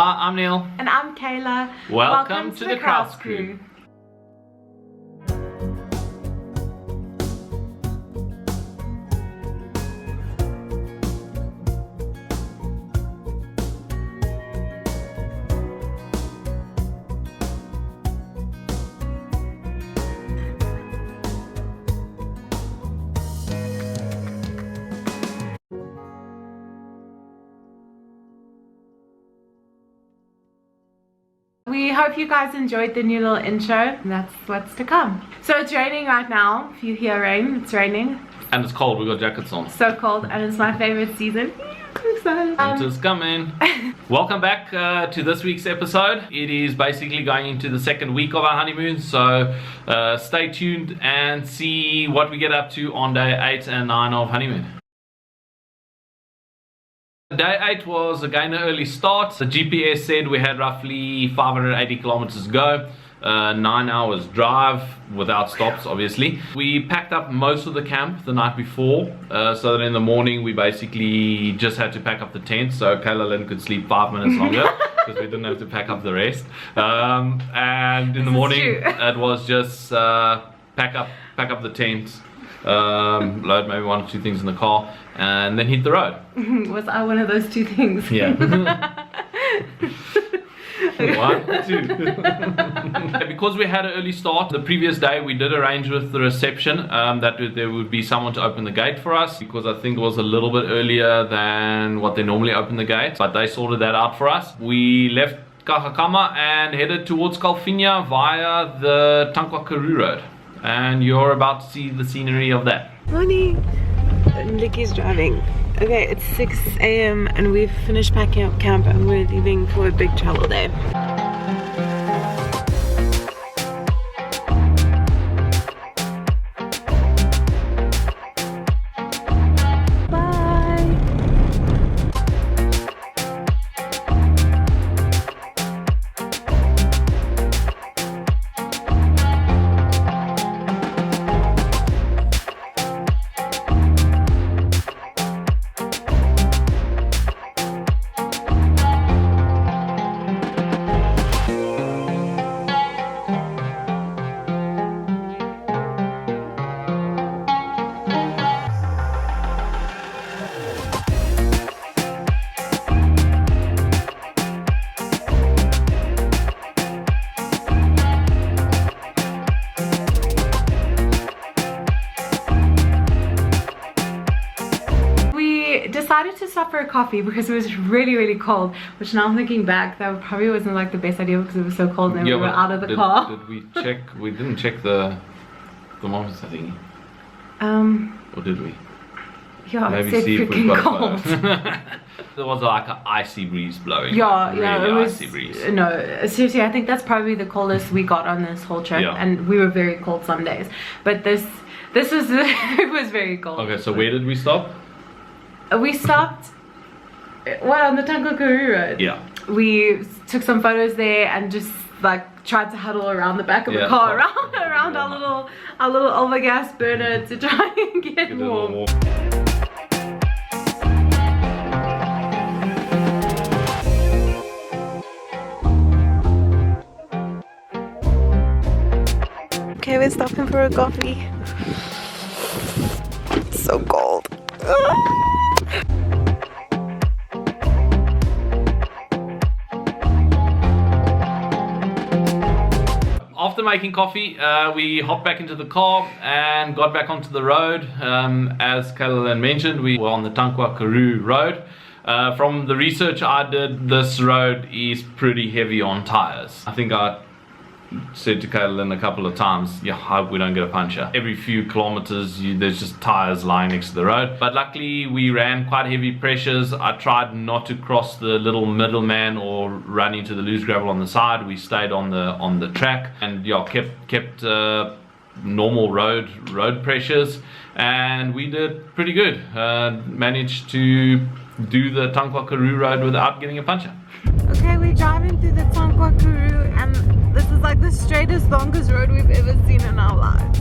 Hi, I'm Neil. And I'm Kayla. Welcome to the Crause crew. We hope you guys enjoyed the new little intro, and that's what's to come. So it's raining right now. If you hear rain, it's raining. And it's cold, we got jackets on. So cold, and it's my favorite season. I'm excited. Winter's coming. Welcome back to this week's episode. It is basically going into the second week of our honeymoon, so stay tuned and see what we get up to on day 8 and 9 of honeymoon. Day 8 was again an early start. The GPS said we had roughly 580 kilometers to go, 9 hours drive without stops obviously. We packed up most of the camp the night before, so that in the morning we basically just had to pack up the tent so Kayla Lynn could sleep 5 minutes longer because we didn't have to pack up the rest. And in the morning it was just pack up the tent, load maybe 1 or 2 things in the car and then hit the road. Was I one of those 2 things? Yeah. 1, 2. Because we had an early start the previous day, we did arrange with the reception that there would be someone to open the gate for us, because I think it was a little bit earlier than what they normally open the gate, but they sorted that out for us. We left Kagga Kamma and headed towards Kalfinia via the Tankwa Karoo road, and you're about to see the scenery of that. Morning. Licky's driving. Okay, it's 6 AM and we've finished packing up camp and we're leaving for a big travel day. Decided to stop for a coffee because it was really cold, which now I'm thinking back, that probably wasn't like the best idea because it was so cold and we were out of the car. Did we check? We didn't check the thermometer thingy. Or did we? Yeah, maybe it said see if we've freaking got cold. There was like an icy breeze blowing. Yeah, really yeah, it was icy breeze. No, seriously, I think that's probably the coldest we got on this whole trip, and we were very cold some days. But this was it was very cold. Okay, so where did we stop? We stopped, well, on the Tankwa Karoo road. Yeah. We took some photos there and just like tried to huddle around the back of the car, around our little overgas burner to try and get warm. Okay, we're stopping for a coffee. It's so cold. After making coffee, we hopped back into the car and got back onto the road. As Kayla mentioned, we were on the Tankwa Karoo road. From the research I did, this road is pretty heavy on tires. I think I said to Kayla a couple of times, yeah, I hope we don't get a puncture. Every few kilometers there's just tires lying next to the road, but luckily we ran quite heavy pressures. I tried not to cross the little middleman or run into the loose gravel on the side. We stayed on the track and yeah, kept normal road pressures, and we did pretty good. Managed to do the Tankwa Karoo road without getting a puncture. Okay, we're driving through the Tankwa Karoo and this is like the straightest, longest road we've ever seen in our lives.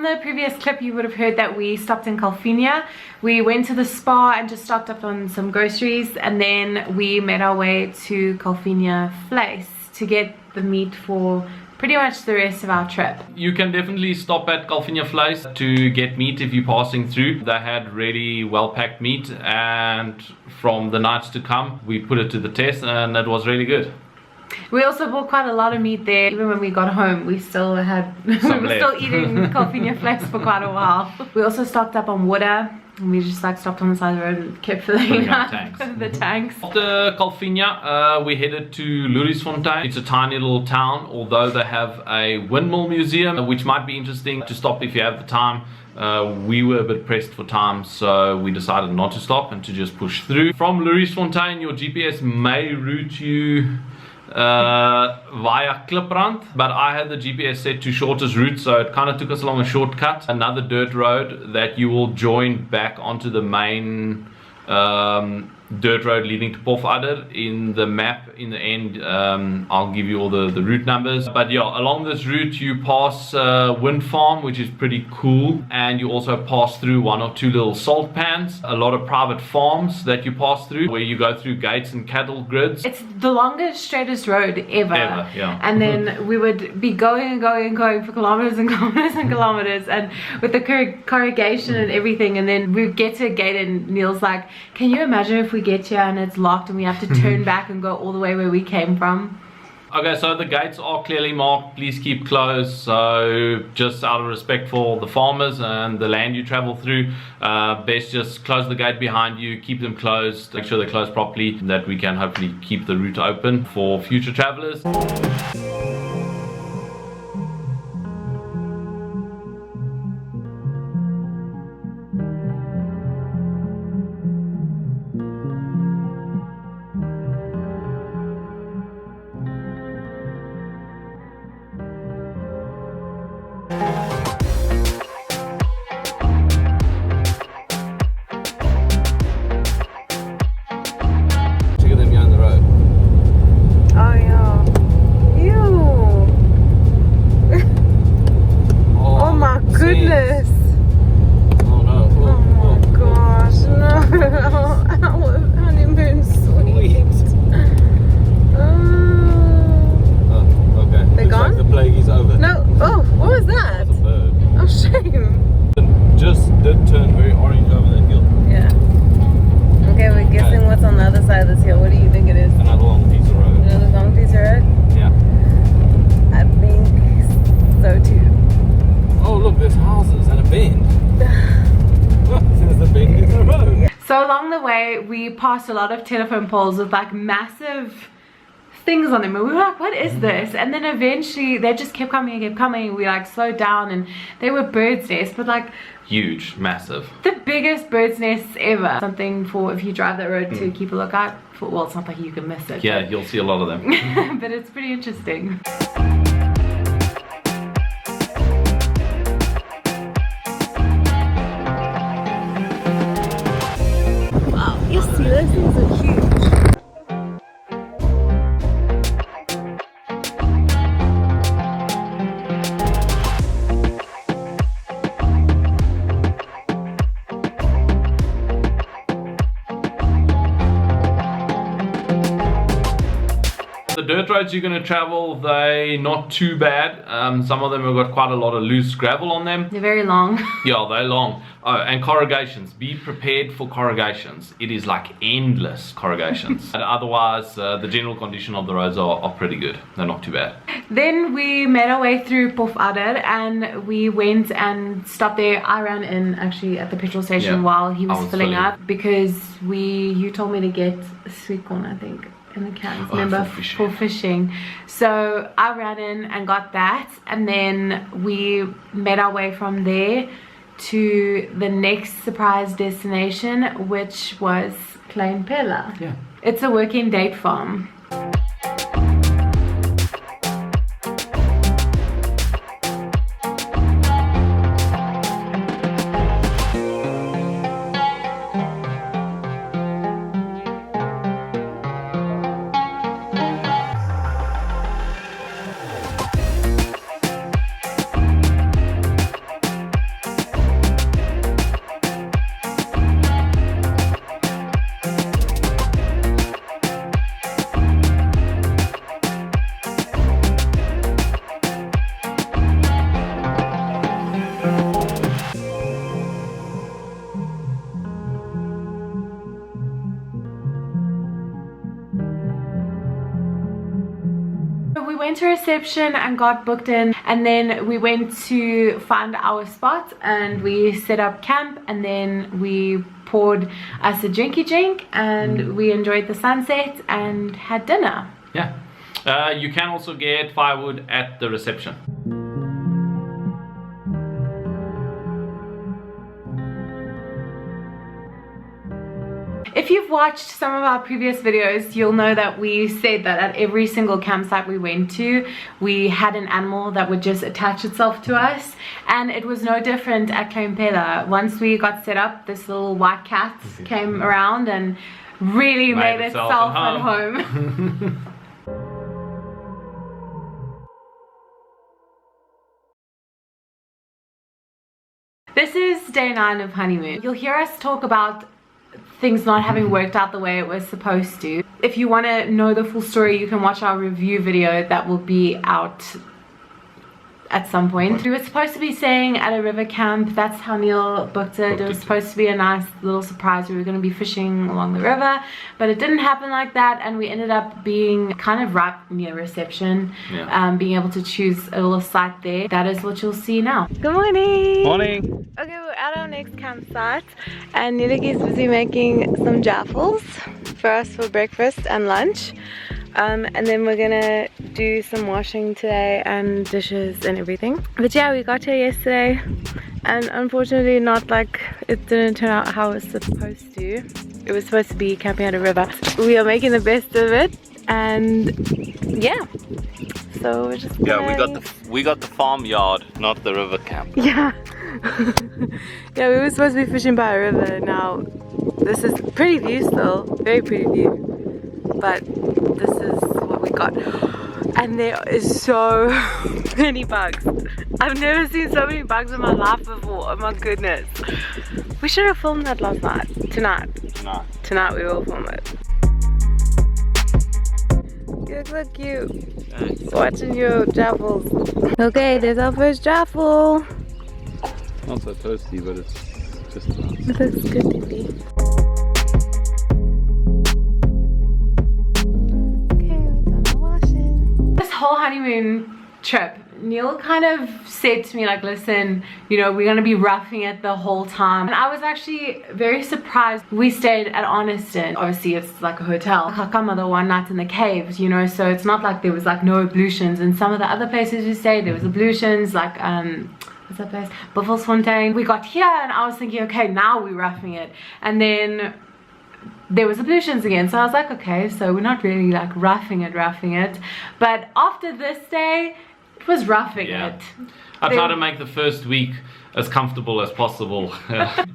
the previous clip you would have heard that we stopped in Kalfinia. We went to the spa and just stocked up on some groceries, and then we made our way to Kalfinia Vleis to get the meat for pretty much the rest of our trip. You can definitely stop at Kalfinia Vleis to get meat if you're passing through. They had really well packed meat, and from the nights to come we put it to the test and it was really good. We also bought quite a lot of meat there. Even when we got home, we still had we were still eating Kalfinia Vleis for quite a while. We also stocked up on water, and we just like stopped on the side of the road and kept filling up the tanks. After Kalfinia, we headed to Lourisfontein. It's a tiny little town, although they have a windmill museum, which might be interesting to stop if you have the time. We were a bit pressed for time, so we decided not to stop and to just push through. From Lourisfontein, your GPS may route you via Kliprand, but I had the GPS set to shortest route, so it kind of took us along a shortcut, another dirt road that you will join back onto the main dirt road leading to Pofadder. In the map in the end, I'll give you all the route numbers, but yeah, along this route you pass wind farm, which is pretty cool, and you also pass through one or two little salt pans, a lot of private farms that you pass through where you go through gates and cattle grids. It's the longest, straightest road ever, yeah. And then we would be going and going and going for kilometers and kilometers and kilometers, and with the corrugation and everything, and then we get to a gate and Neil's like, can you imagine if we get here and it's locked and we have to turn back and go all the way where we came from? Okay, so the gates are clearly marked, please keep closed, so just out of respect for the farmers and the land you travel through, best just close the gate behind you, keep them closed, make sure they're closed properly, that we can hopefully keep the route open for future travelers. So along the way we passed a lot of telephone poles with like massive things on them, and we were like, what is this? And then eventually they just kept coming and kept coming. We like slowed down, and they were birds' nests, but like huge, massive, the biggest birds' nests ever. Something for if you drive that road to keep a lookout for. Well, it's not like you can miss it, yeah, you'll see a lot of them. but it's pretty interesting. You see, those things are huge. The dirt roads you're going to travel, they're not too bad. Some of them have got quite a lot of loose gravel on them. They're very long. Yeah, they're long. Oh, and corrugations. Be prepared for corrugations. It is like endless corrugations. And otherwise, the general condition of the roads are pretty good. They're not too bad. Then we made our way through Pofadder, and we went and stopped there. I ran in actually at the petrol station while he was filling up, because you told me to get sweet corn, I think, in the cans, remember, for fishing. So I ran in and got that, and then we made our way from there to the next surprise destination, which was Klein Pella. Yeah. It's a working date farm. we went to reception and got booked in, and then we went to find our spot and we set up camp, and then we poured us a drinky drink and we enjoyed the sunset and had dinner. Yeah. You can also get firewood at the reception. If you've watched some of our previous videos, you'll know that we said that at every single campsite we went to, we had an animal that would just attach itself to us, and it was no different at Klein Pella. Once we got set up, this little white cat came around and really made itself at home. This is day 9 of honeymoon. You'll hear us talk about things not having worked out the way it was supposed to. If you want to know the full story, you can watch our review video that will be out at some point. We were supposed to be staying at a river camp. That's how Neil booked it. It was supposed to be a nice little surprise. We were going to be fishing along the river, but it didn't happen like that, and we ended up being kind of right near reception, being able to choose a little site there. That is what you'll see now. Good morning! Morning! Okay, we're at our next campsite, and Nilik is busy making some jaffles for us for breakfast and lunch. And then we're gonna do some washing today and dishes and everything. But yeah, we got here yesterday, and unfortunately not like, it didn't turn out how it was supposed to. It was supposed to be camping at a river. We are making the best of it, and yeah, so we're just we got the farmyard, not the river camp. Yeah. Yeah, we were supposed to be fishing by a river. Now this is pretty view still, very pretty view, but this is what we got, and there is so many bugs. I've never seen so many bugs in my life before. Oh my goodness, we should have filmed that last night. Tonight we will film it. You look so cute. Thanks. Watching your jaffles. Okay, there's our first jaffle. Not so toasty, but it's just nice. It looks good to me. Whole honeymoon trip, Neil kind of said to me like, listen, you know, we're gonna be roughing it the whole time, and I was actually very surprised. We stayed at Honeston. Obviously it's like a hotel. Kagga Kamma, the one night in the caves, you know, so it's not like there was like no ablutions. And some of the other places we stayed, there was ablutions, like what's that place, Buffelsfontein. We got here and I was thinking, okay, now we're roughing it, and then there was ablutions again, so I was like, okay, so we're not really like roughing it, but after this day it was roughing it. I tried to make the first week as comfortable as possible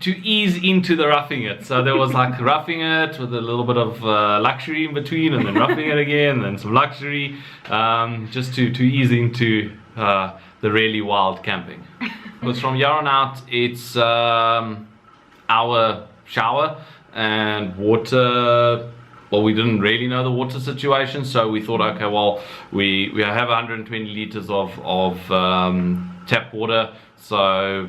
to ease into the roughing it. So there was like roughing it with a little bit of luxury in between, and then roughing it again, and then some luxury, just to ease into the really wild camping. Because from here on out it's our shower and water. Well, we didn't really know the water situation, so we thought, okay, well, we have 120 liters of tap water, so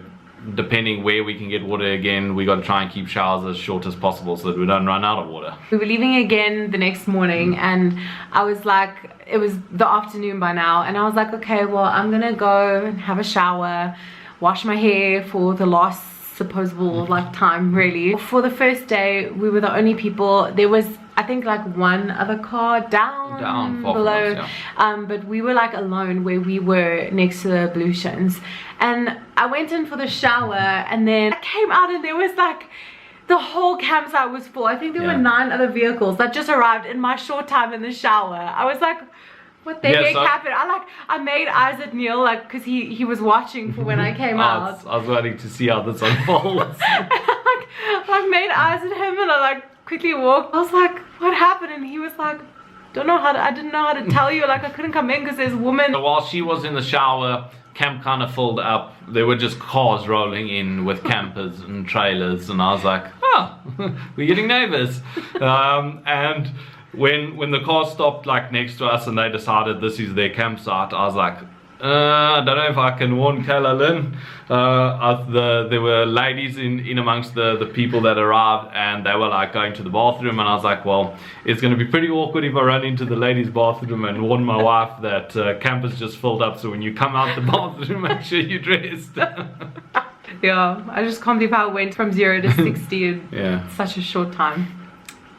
depending where we can get water again, we got to try and keep showers as short as possible so that we don't run out of water. We were leaving again the next morning, and I was like, it was the afternoon by now, and I was like, okay, well, I'm gonna go and have a shower, wash my hair for the last supposable like time really. For the first day we were the only people. There was, I think, like one other car down below, but we were like alone where we were next to the ablutions. And I went in for the shower, and then I came out and there was like, the whole campsite was full. I think there were 9 other vehicles that just arrived in my short time in the shower. I was like, what the heck happened? I made eyes at Neil, like, because he was watching for when I came out. I was waiting to see how this unfolds. I made eyes at him, and I like quickly walked. I was like, what happened? And he was like, I didn't know how to tell you, like I couldn't come in because there's women. So while she was in the shower, camp kind of filled up. There were just cars rolling in with campers and trailers, and I was like, oh, we're getting neighbors. And when the car stopped like next to us and they decided this is their campsite, I was like, I don't know if I can warn Kayla Lynn. There were ladies in amongst the people that arrived, and they were like going to the bathroom, and I was like, well, it's going to be pretty awkward if I run into the ladies' bathroom and warn my wife that camp is just filled up, so when you come out the bathroom, make sure you're dressed. Yeah, I just can't believe how it went from 0 to 60 in such a short time.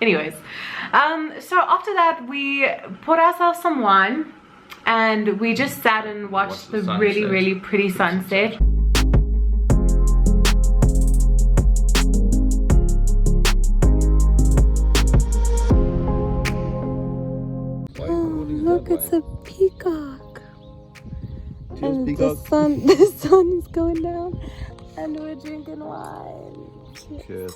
Anyways, so after that we poured ourselves some wine and we just sat and watched the really pretty sunset. Oh, look, it's a peacock. Cheers, and peacock. the sun is going down and we're drinking wine. Cheers.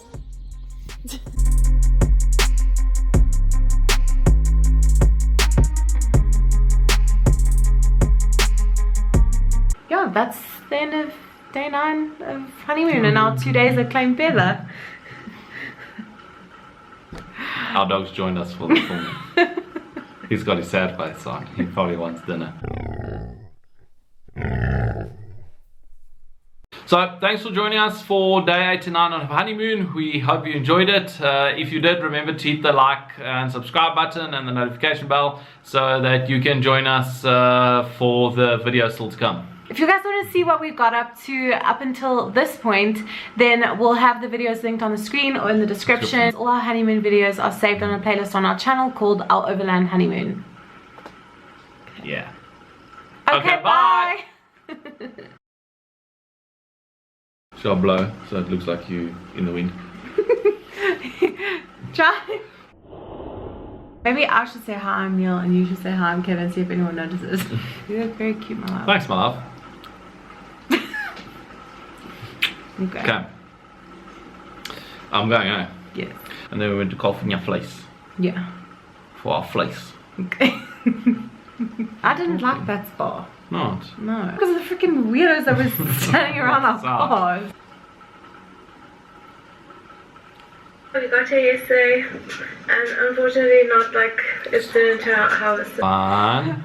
Yeah, that's the end of day 9 of honeymoon and now 2 days at Klein Pella. Our dog's joined us for the film. He's got his sad face on. He probably wants dinner. So thanks for joining us for day 8 to 9 of honeymoon. We hope you enjoyed it. If you did, remember to hit the like and subscribe button and the notification bell so that you can join us for the video still to come. If you guys want to see what we've got up to up until this point, then we'll have the videos linked on the screen or in the description. All our honeymoon videos are saved on a playlist on our channel called Our Overland Honeymoon. Yeah. Okay, bye. Shall I blow so it looks like you in the wind? Try. Maybe I should say hi, I'm Neil, and you should say hi, I'm Kevin, see if anyone notices. You look very cute, my love. Thanks, my love. Okay. I'm going, eh? Yes. And then we went to Kalfinja Place. Yeah. For our place. Okay. I didn't like that spa. Not? No. Because of the freaking weirdos that were standing around our cars. We got here yesterday, and unfortunately not like it didn't turn out how it's 1,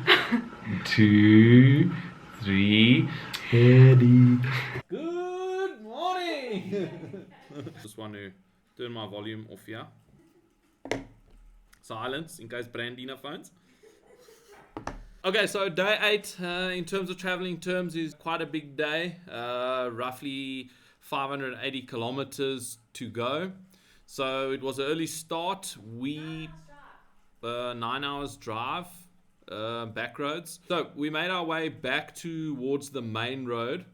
2, 3. Ready. Good morning. Just want to turn my volume off here. Silence in case Brandina phones. Okay, so day 8 in terms of traveling terms is quite a big day. Roughly 580 kilometers to go. So it was an early start. 9 hours drive, back roads. So we made our way back towards the main road,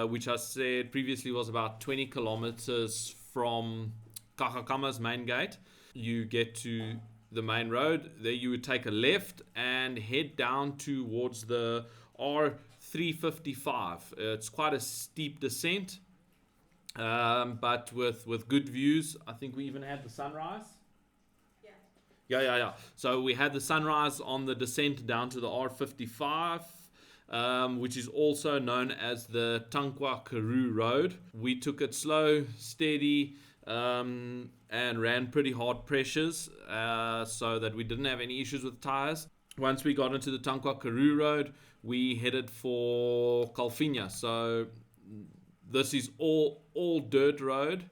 which I said previously was about 20 kilometers from Kagga Kamma's main gate. You get to the main road, there you would take a left and head down towards the R355. It's quite a steep descent. But with good views. I think we even had the sunrise. Yeah. So we had the sunrise on the descent down to the R55, which is also known as the Tankwa Karoo road. We took it slow, steady, and ran pretty hard pressures so that we didn't have any issues with tires. Once we got into the Tankwa Karoo road, we headed for Kalfinja. So this is all dirt road.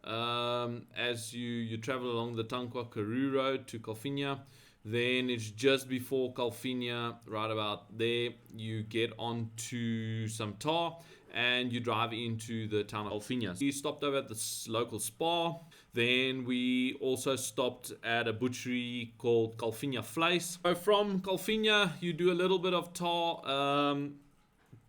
As you travel along the Tankwa Karoo road to Kalfinja, then it's just before Kalfinja, right about there, you get onto some tar and you drive into the town of Kalfinja. We stopped over at the local spa. Then we also stopped at a butchery called Kalfinja Vleis. So from Kalfinja, you do a little bit of tar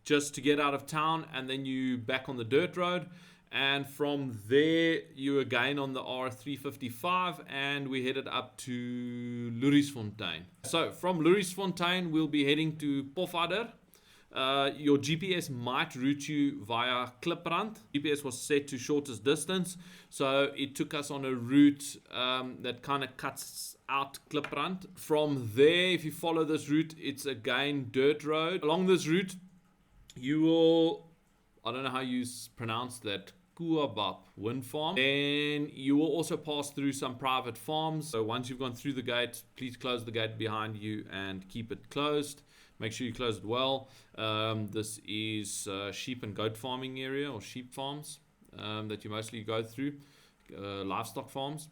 just to get out of town, and then you back on the dirt road, and from there you again on the R355, and we headed up to Loeriesfontein. So from Loeriesfontein we'll be heading to Pofadder. Your GPS might route you via Kliprand. GPS was set to shortest distance, so it took us on a route that kind of cuts out Kliprand. From there, if you follow this route, it's again dirt road. Along this route you will, I don't know how you pronounce that, Kuabab wind farm. Then you will also pass through some private farms. So once you've gone through the gate, please close the gate behind you and keep it closed. make sure you close it well. This is sheep and goat farming area, or sheep farms that you mostly go through, livestock farms.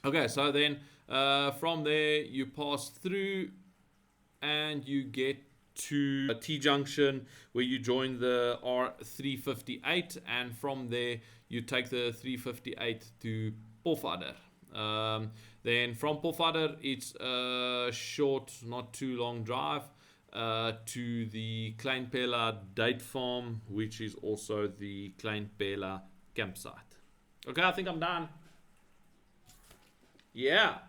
Okay, so then from there you pass through and you get to a T-junction where you join the R358, and from there you take the 358 to Pofadder. Then from Pofadder it's a short, not too long drive to the Klein Pella date farm, which is also the Klein Pella campsite. Okay, I think I'm done. Yeah.